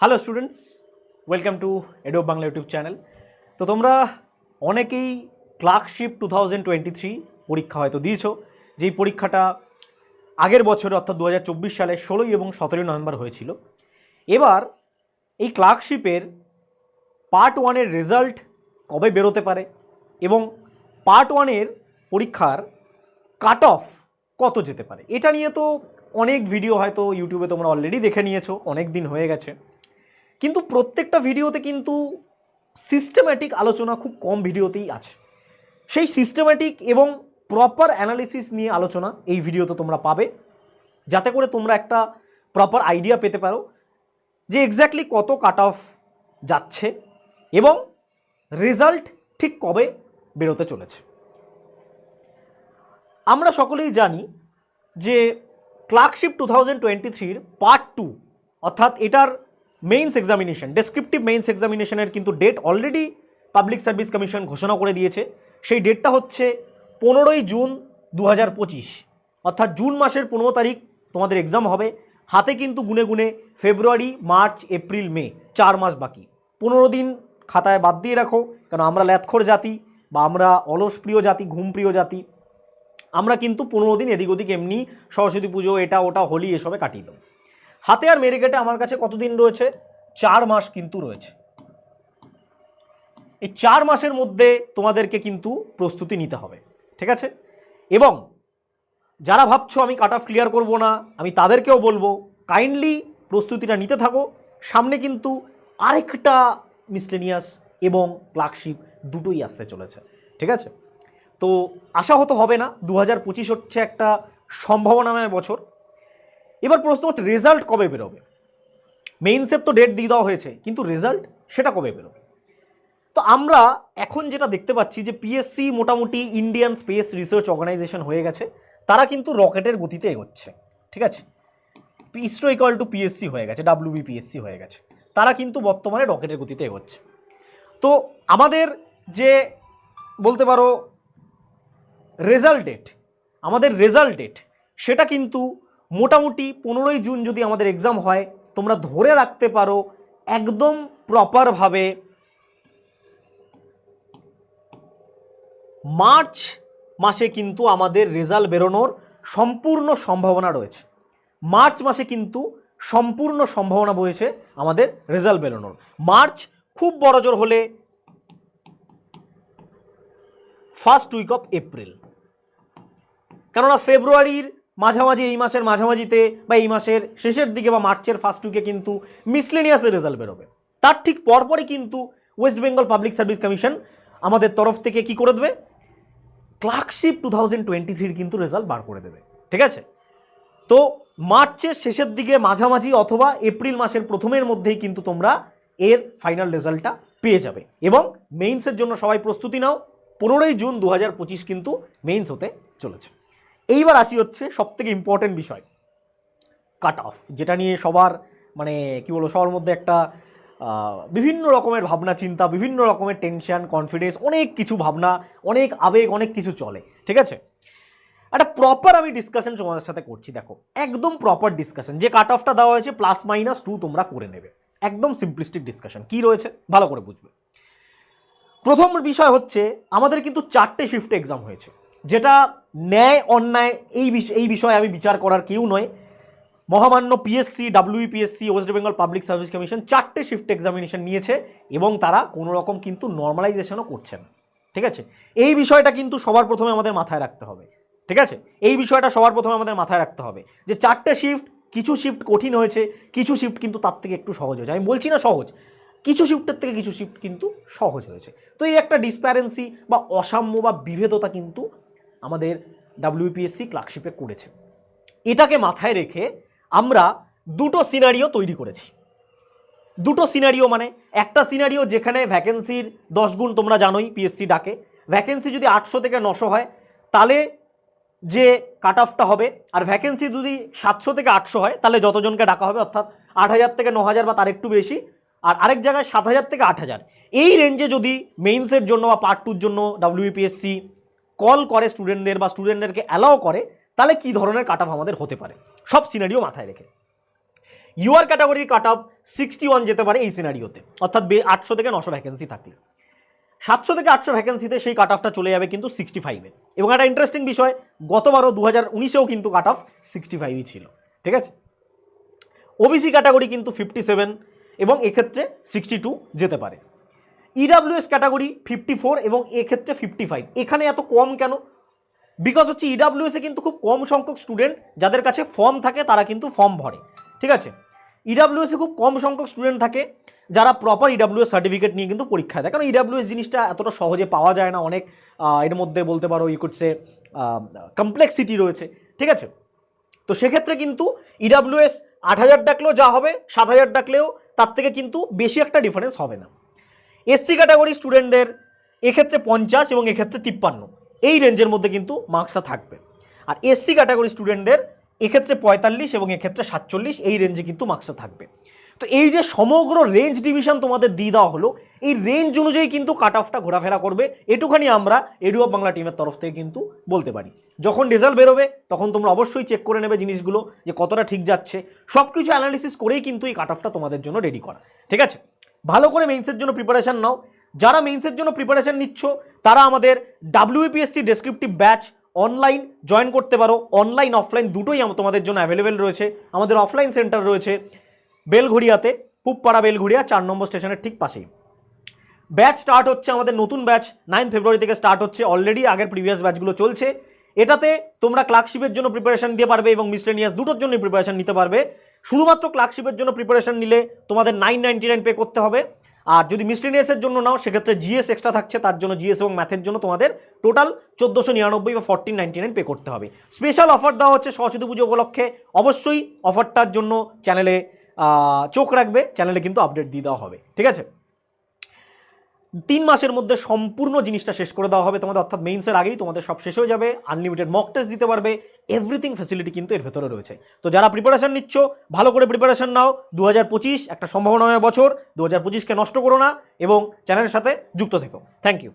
Hello students, welcome to ado Bangla YouTube channel. তো তোমরা অনেকেই ক্লার্কশিপ 2023 পরীক্ষা হয়তো দিয়েছো, যেই পরীক্ষাটা আগের বছরে অর্থাৎ 2024 সালে 16 এবং 17 নভেম্বর হয়েছিল। এবার এই ক্লার্কশিপের পার্ট ওয়ানের রেজাল্ট কবে বেরোতে পারে এবং পার্ট ওয়ানের পরীক্ষার কাট অফ কত যেতে পারে, এটা নিয়ে তো অনেক ভিডিও হয়তো ইউটিউবে তোমরা অলরেডি দেখে নিয়েছো, অনেক দিন হয়ে গেছে। কিন্তু প্রত্যেকটা ভিডিওতে কিন্তু সিস্টেম্যাটিক আলোচনা খুব কম ভিডিওতেই আছে। সেই সিস্টেম্যাটিক এবং প্রপার অ্যানালিসিস নিয়ে আলোচনা এই ভিডিওতে তোমরা পাবে, যাতে করে তোমরা একটা প্রপার আইডিয়া পেতে পারো যে এক্স্যাক্টলি কত কাট অফ যাচ্ছে এবং রেজাল্ট ঠিক কবে বেরোতে চলেছে। আমরা সকলেই জানি যে ক্লার্কশিপ 2023 পার্ট 2 অর্থাৎ এটার মেইনস এক্সামিনেশন, ডেসক্রিপটিভ মেইনস এক্সামিনেশনের কিন্তু date already public service commission ঘোষণা করে দিয়েছে। সেই ডেটটা হচ্ছে 15ই জুন 2025, অর্থাৎ জুন মাসের 15 তারিখ তোমাদের এক্সাম হবে। হাতে কিন্তু গুনে গুনে ফেব্রুয়ারি, মার্চ, এপ্রিল, মে 4 মাস বাকি। 15 দিন খাতায় বাদ দিয়ে রাখো, কারণ আমরা ল্যাথখোর জাতি বা আমরা অলসপ্রিয় জাতি, ঘুমপ্রিয় জাতি। আমরা কিন্তু 15 দিন এদিক ওদিক এমনি সরস্বতী পুজো, এটা ওটা, হোলি এসবে কাটিয়ে দেবো। হাতে আর মেরে কেটে আমার কাছে কতদিন রয়েছে? 4 মাস কিন্তু রয়েছে। এই 4 মাসের মধ্যে তোমাদেরকে কিন্তু প্রস্তুতি নিতে হবে, ঠিক আছে? এবং যারা ভাবছো আমি কাট অফ ক্লিয়ার করবো না, আমি তাদেরকেও বলবো কাইন্ডলি প্রস্তুতিটা নিতে থাকো। সামনে কিন্তু আরেকটা মিসলেনিয়াস এবং ক্লার্কশিপ দুটোই আসতে চলেছে, ঠিক আছে? তো আশাহত হবে না, 2025 হচ্ছে একটা সম্ভাবনাময় বছর। এবার প্রশ্ন হচ্ছে রেজাল্ট কবে বেরোবে? মেইনসের তো ডেট দিয়ে দেওয়া হয়েছে, কিন্তু রেজাল্ট সেটা কবে বেরোবে? তো আমরা এখন যেটা দেখতে পাচ্ছি যে পিএসসি মোটামুটি ইন্ডিয়ান স্পেস রিসার্চ অর্গানাইজেশন হয়ে গেছে, তারা কিন্তু রকেটের গতিতে এগোচ্ছে, ঠিক আছে? ইসরো ইকুয়াল টু পিএসসি হয়ে গেছে, WBPSC হয়ে গেছে, তারা কিন্তু বর্তমানে রকেটের গতিতে এগোচ্ছে। তো আমাদের যে বলতে পারো রেজাল্ট ডেট সেটা কিন্তু মোটামুটি 15ই জুন যদি আমাদের এক্সাম হয়, তোমরা ধরে রাখতে পারো একদম প্রপারভাবে মার্চ মাসে কিন্তু আমাদের রেজাল্ট বেরোনোর সম্পূর্ণ সম্ভাবনা রয়েছে। মার্চ মাসে কিন্তু সম্পূর্ণ সম্ভাবনা রয়েছে আমাদের রেজাল্ট বেরোনোর। মার্চ খুব বড় জোর হলে ফার্স্ট উইক অফ এপ্রিল, কেননা ফেব্রুয়ারির মাঝামাঝি, এই মাসের মাঝামাঝিতে বা এই মাসের শেষের দিকে বা মার্চের ফার্স্ট উইকে কিন্তু মিসলেনিয়াসের রেজাল্ট বেরোবে। তার ঠিক পরপরই কিন্তু West Bengal Public service commission আমাদের তরফ থেকে কি করে দেবে? ক্লার্কশিপ 2023 কিন্তু রেজাল্ট বার করে দেবে, ঠিক আছে? তো মার্চের শেষের দিকে, মাঝামাঝি অথবা এপ্রিল মাসের প্রথমের মধ্যেই কিন্তু তোমরা এর ফাইনাল রেজাল্টটা পেয়ে যাবে। এবং মেইনসের জন্য সবাই প্রস্তুতি নাও। 15ই জুন 2025 কিন্তু মেইনস হতে চলেছে। এইবার আসি হচ্ছে সবথেকে ইম্পর্টেন্ট বিষয়, কাট অফ, যেটা নিয়ে সবার মানে কি বলবো, সবার মধ্যে একটা বিভিন্ন রকমের ভাবনা চিন্তা, বিভিন্ন রকমের টেনশন, কনফিডেন্স, অনেক কিছু ভাবনা, অনেক আবেগ, অনেক কিছু চলে, ঠিক আছে? একটা প্রপার আমি ডিসকাশন তোমাদের সাথে করছি। দেখো, একদম প্রপার ডিসকাশন, যে কাট অফটা দেওয়া হয়েছে +-2 তোমরা করে নেবে। একদম সিম্পলিস্টিক ডিসকাশন কি রয়েছে ভালো করে বুঝবে। প্রথম বিষয় হচ্ছে আমাদের কিন্তু 4টে শিফটে এক্সাম হয়েছে, যেটা ন্যায় অন্যায় এই বিষয়ে আমি বিচার করার কেউ নয়। মহামান্য PSC, WBPSC, West Bengal Public service Commission 4টে শিফট এক্সামিনেশন নিয়েছে এবং তারা কোনো রকম কিন্তু নর্মালাইজেশনও করছে না, ঠিক আছে? এই বিষয়টা কিন্তু সবার প্রথমে আমাদের মাথায় রাখতে হবে, ঠিক আছে? এই বিষয়টা সবার প্রথমে আমাদের মাথায় রাখতে হবে যে 4টে শিফট, কিছু শিফট কঠিন হয়েছে, কিছু শিফট কিন্তু তার থেকে একটু সহজ হয়েছে। আমি বলছি না সহজ, কিছু শিফটের থেকে কিছু শিফট কিন্তু সহজ হয়েছে। তো এই একটা ডিসপ্যারেন্সি বা অসাম্য বা বিভেদতা কিন্তু আমাদের WBPSC ক্লার্কশিপে করেছে। এটাকে মাথায় রেখে আমরা দুটো সিনারিও তৈরি করেছি। দুটো সিনারিও মানে একটা সিনারিও যেখানে ভ্যাকেন্সির 10 গুণ, তোমরা জানোই পিএসসি ডাকে, ভ্যাকেন্সি যদি 800 থেকে 900 হয় তাহলে যে কাট অফটা হবে, আর ভ্যাকেন্সি যদি 700 থেকে 800 হয় তাহলে যতজনকে ডাকা হবে, অর্থাৎ 8000 থেকে 9000 বা তার একটু বেশি, আর আরেক জায়গায় 7000 থেকে 8000, এই রেঞ্জে যদি মেইনসের জন্য বা পার্ট 2-র জন্য WBPSC কল করে স্টুডেন্টদের বা স্টুডেন্টদেরকে অ্যালাও করে, তাহলে কি ধরনের কাট অফ আমাদের হতে পারে, সব সিনারিও মাথায় রেখে। ইউআর ক্যাটাগরির কাট অফ 61 যেতে পারে এই সিনারিওতে, অর্থাৎ 800 থেকে 900 ভ্যাকেন্সি থাকলে। 700 থেকে 800 ভ্যাকেন্সিতে সেই কাট অফটা চলে যাবে কিন্তু 65-এ। এবং একটা ইন্টারেস্টিং বিষয়, গতবারও 2019-এও কিন্তু কাট অফ 65ই ছিল, ঠিক আছে। ওবিসি ক্যাটাগরি কিন্তু 57 এবং এক্ষেত্রে 62 যেতে পারে। ইডাব্লিউএস ক্যাটাগরি 54 এবং এক্ষেত্রে 55। এখানে এত কম কেন? বিকজ হচ্ছে ইডাব্লিউএসে কিন্তু খুব কম সংখ্যক স্টুডেন্ট যাদের কাছে ফর্ম থাকে তারা কিন্তু ফর্ম ভরে, ঠিক আছে। ইডাব্লিউএসে খুব কম সংখ্যক স্টুডেন্ট থাকে যারা প্রপার ইডাব্লিউএস সার্টিফিকেট নিয়ে কিন্তু পরীক্ষায় দেয়, কারণ ইডাব্লিউএস জিনিসটা এতটা সহজে পাওয়া যায় না, অনেক এর মধ্যে বলতে পারো করছে কমপ্লেক্সিটি রয়েছে, ঠিক আছে। তো সেক্ষেত্রে কিন্তু ইডাব্লিউএস 8000 ডাকলেও যা হবে, 7000 ডাকলেও তার থেকে কিন্তু বেশি একটা ডিফারেন্স হবে না। এসসি ক্যাটাগরি স্টুডেন্টদের এক্ষেত্রে 50 এবং এক্ষেত্রে 53 এই রেঞ্জের মধ্যে কিন্তু মার্কসটা থাকবে। আর এসসি ক্যাটাগরি স্টুডেন্টদের এক্ষেত্রে 45 এবং এক্ষেত্রে 47 এই রেঞ্জে কিন্তু মার্কসটা থাকবে। তো এই যে সমগ্র রেঞ্জ ডিভিশন তোমাদের দিয়ে দেওয়া হলো, এই রেঞ্জ অনুযায়ী কিন্তু কাট অফটা ঘোরাফেরা করবে, এটুখানি আমরা এডু অফ বাংলা টিমের তরফ থেকে কিন্তু বলতে পারি। যখন রেজাল্ট বেরোবে তখন তোমরা অবশ্যই চেক করে নেবে জিনিসগুলো যে কতটা ঠিক যাচ্ছে, সব কিছু অ্যানালিসিস করেই কিন্তু এই কাট অফটা তোমাদের জন্য রেডি করা, ঠিক আছে। ভালো করে মেইনসের জন্য প্রিপারেশন নাও। যারা মেইনসের জন্য প্রিপারেশন নিচ্ছ তারা আমাদের WBPSC descriptive batch online join করতে পারো। অনলাইন অফলাইন দুটোই তোমাদের জন্য অ্যাভেলেবেল রয়েছে। আমাদের অফলাইন সেন্টার রয়েছে বেলঘড়িয়াতে, পুবপাড়া বেলঘড়িয়া 4 নম্বর স্টেশনের ঠিক পাশেই। ব্যাচ স্টার্ট হচ্ছে আমাদের নতুন ব্যাচ 9 ফেব্রুয়ারি থেকে স্টার্ট হচ্ছে। অলরেডি আগের প্রিভিয়াস ব্যাচগুলো চলছে। এটাতে তোমরা ক্লার্কশিপের জন্য প্রিপারেশন দিতে পারবে এবং মিসলেনিয়াস দুটোর জন্য প্রিপারেশন নিতে পারবে। শুধুমাত্র ক্লার্কশিপের জন্য প্রিপারেশন নিলে তোমাদের 999 পে করতে হবে। আর যদি মিসলেনিয়াসের জন্য নাও সেক্ষেত্রে জিএস এক্সট্রা থাকছে, তার জন্য জিএস এবং ম্যাথের জন্য তোমাদের টোটাল 1499 বা 1499 পে করতে হবে। স্পেশাল অফার দেওয়া হচ্ছে সরস্বতী পুজো উপলক্ষে। অবশ্যই অফারটার জন্য চ্যানেলে চোখ রাখবে, চ্যানেলে কিন্তু আপডেট দিয়ে দেওয়া হবে, ঠিক আছে। 3 মাসের মধ্যে সম্পূর্ণ জিনিসটা শেষ করে দেওয়া হবে তোমাদের, অর্থাৎ মেইনসের আগেই তোমাদের সব শেষ হয়ে যাবে। আনলিমিটেড মক টেস্ট দিতে পারবে, এভরিথিং ফ্যাসিলিটি কিন্তু এর ভেতরে রয়েছে। তো যারা প্রিপারেশন নিচ্ছ ভালো করে প্রিপারেশন নাও। 2025 একটা সম্ভাবনাময় বছর, 2025কে নষ্ট করো না এবং চ্যানেলের সাথে যুক্ত থেকো। Thank you.